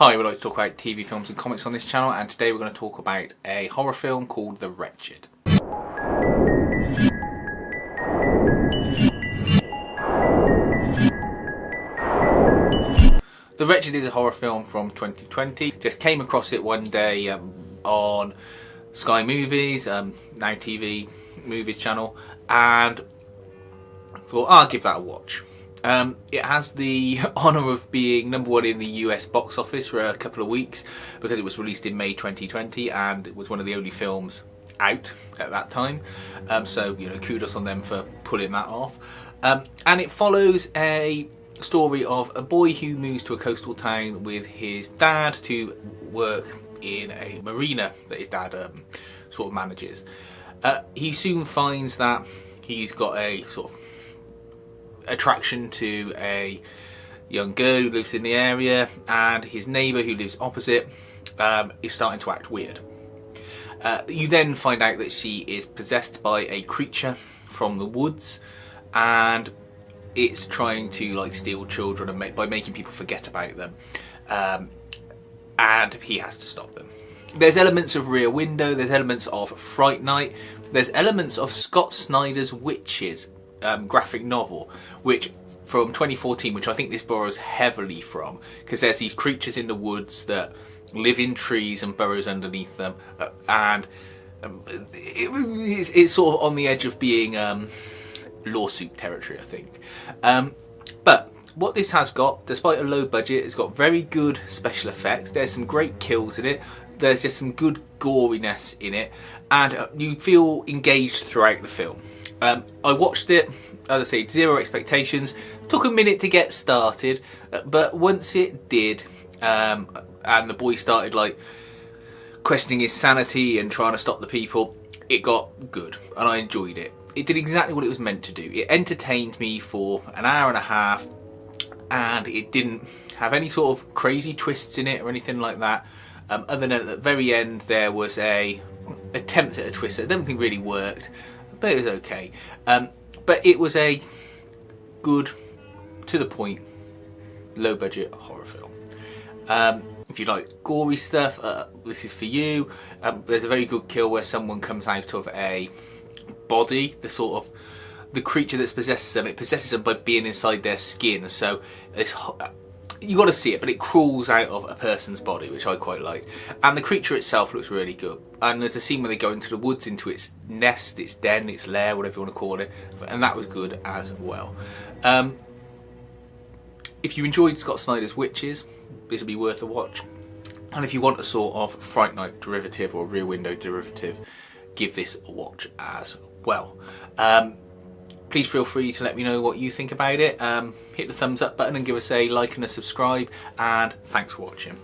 Hi, we like to talk about TV, films and comics on this channel, and today we're going to talk about a horror film called The Wretched. The Wretched is a horror film from 2020. Just came across it one day on Sky Movies, Now TV Movies channel, and thought I'll give that a watch. It has the honour of being #1 in the US box office for a couple of weeks because it was released in May 2020 and it was one of the only films out at that time. So, you know, kudos on them for pulling that off. And it follows a story of a boy who moves to a coastal town with his dad to work in a marina that his dad sort of manages. He soon finds that he's got a sort of attraction to a young girl who lives in the area, and his neighbour who lives opposite is starting to act weird. You then find out that she is possessed by a creature from the woods, and it's trying to like steal children and by making people forget about them, and he has to stop them. There's elements of Rear Window, there's elements of Fright Night, there's elements of Scott Snyder's Witches graphic novel, which from 2014, which I think this borrows heavily from, because there's these creatures in the woods that live in trees and burrows underneath them, and it's sort of on the edge of being lawsuit territory, I think. But what this has got, despite a low budget, it's got very good special effects. There's some great kills in it. There's just some good goriness in it, and you feel engaged throughout the film. I watched it, as I say, zero expectations. Took a minute to get started, but once it did, and the boy started like questioning his sanity and trying to stop the people, it got good, and I enjoyed it. It did exactly what it was meant to do. It entertained me for an hour and a half, and it didn't have any sort of crazy twists in it or anything like that. Other than at the very end, there was a attempt at a twist that I don't think really worked, but it was okay. But it was a good, to the point, low budget horror film. If you like gory stuff, this is for you. There's a very good kill where someone comes out of a body, the creature that possesses them. It possesses them by being inside their skin, so it's, you got to see it, but it crawls out of a person's body, which I quite like. And the creature itself looks really good. And there's a scene where they go into the woods, into its nest, its den, its lair, whatever you want to call it, and that was good as well. If you enjoyed Scott Snyder's Witches, this will be worth a watch. And if you want a sort of Fright Night derivative or Rear Window derivative, give this a watch as well. Please feel free to let me know what you think about it. Hit the thumbs up button and give us a like and a subscribe, and thanks for watching.